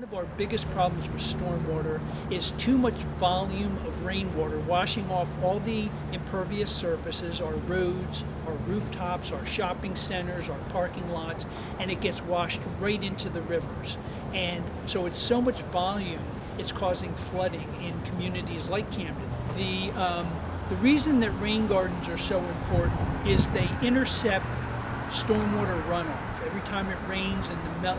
of our biggest problems with stormwater is too much volume of rainwater washing off all the impervious surfaces, our roads, our rooftops, our shopping centers, our parking lots, and it gets washed right into the rivers. And so it's so much volume, it's causing flooding in communities like Camden. The reason that rain gardens are so important is they intercept stormwater runoff. Every time it rains and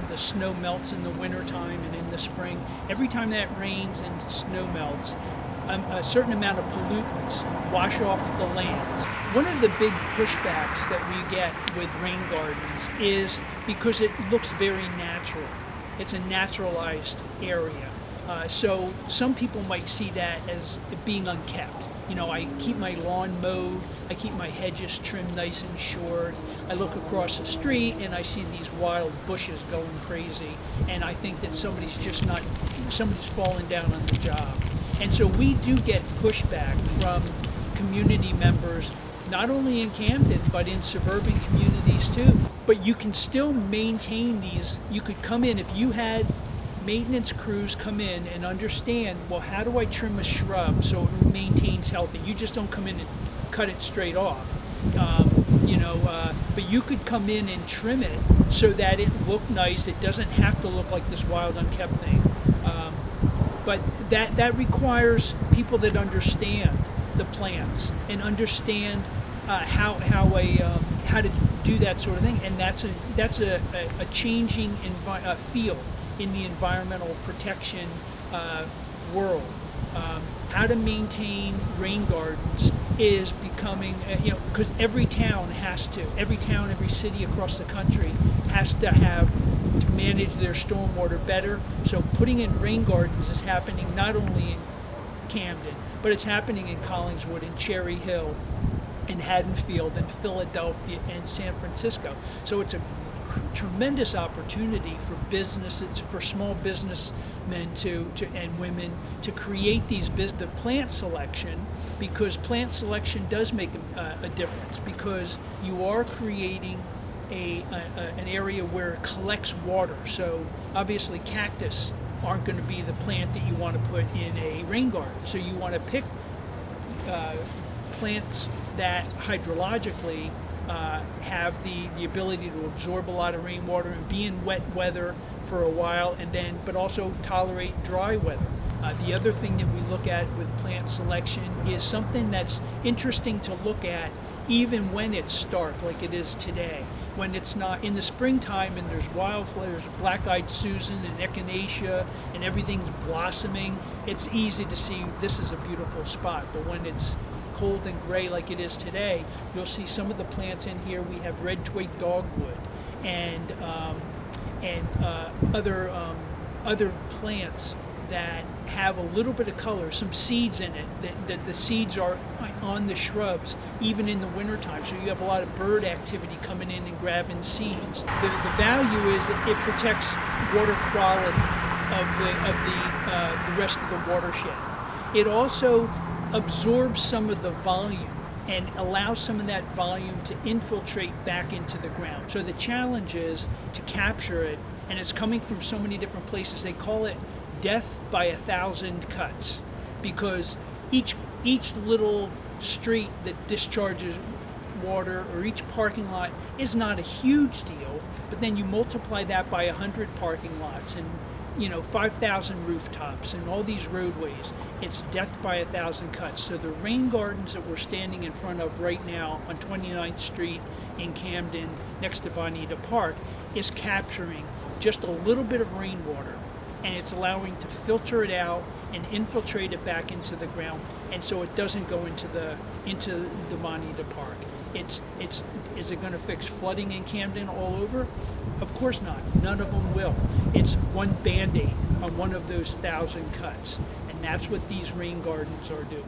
the snow melts in the wintertime and in the spring, every time that rains and snow melts, a certain amount of pollutants wash off the land. One of the big pushbacks that we get with rain gardens is because it looks very natural. It's a naturalized area. So some people might see that as being unkept. You know, I keep my lawn mowed, I keep my hedges trimmed nice and short. I look across the street and I see these wild bushes going crazy, and I think that somebody's fallen down on the job. And so we do get pushback from community members, not only in Camden, but in suburban communities too. But you can still maintain these. You could come in, if you had maintenance crews come in and understand, well, how do I trim a shrub so it maintains healthy? You just don't come in and cut it straight off. But you could come in and trim it so that it looked nice. It doesn't have to look like this wild, unkept thing. But that requires people that understand the plants and understand how to do that sort of thing. And that's a changing field in the environmental protection world. How to maintain rain gardens is becoming, because every town, every city across the country has to manage their stormwater better. So putting in rain gardens is happening not only in Camden, but it's happening in Collingswood, in Cherry Hill, in Haddonfield, in Philadelphia, and San Francisco. So it's a tremendous opportunity for businesses, for small businessmen and women to create the plant selection, because plant selection does make a difference, because you are creating an area where it collects water. So obviously cactus aren't going to be the plant that you want to put in a rain garden. So you want to pick plants that hydrologically have the ability to absorb a lot of rainwater and be in wet weather for a while, but also tolerate dry weather. The other thing that we look at with plant selection is something that's interesting to look at even when it's dark, like it is today. When it's not in the springtime and there's wildflowers, black-eyed Susan and echinacea, and everything's blossoming, it's easy to see this is a beautiful spot. But when it's cold and gray like it is today, you'll see some of the plants in here. We have red twig dogwood and other plants that have a little bit of color, some seeds in it, that the seeds are on the shrubs even in the wintertime. So you have a lot of bird activity coming in and grabbing seeds. The value is that it protects water quality of the rest of the watershed. It also absorbs some of the volume and allows some of that volume to infiltrate back into the ground. So the challenge is to capture it, and it's coming from so many different places. They call it death by 1,000 cuts, because each little street that discharges water, or each parking lot, is not a huge deal, but then you multiply that by 100 parking lots and 5,000 rooftops and all these roadways. It's death by 1,000 cuts. So the rain gardens that we're standing in front of right now on 29th Street in Camden, next to Bonita Park, is capturing just a little bit of rainwater, and it's allowing to filter it out and infiltrate it back into the ground, and so it doesn't go into the Bonita Park. Is it going to fix flooding in Camden all over? Of course not. None of them will. It's one Band-Aid on one of those 1,000 cuts, and that's what these rain gardens are doing.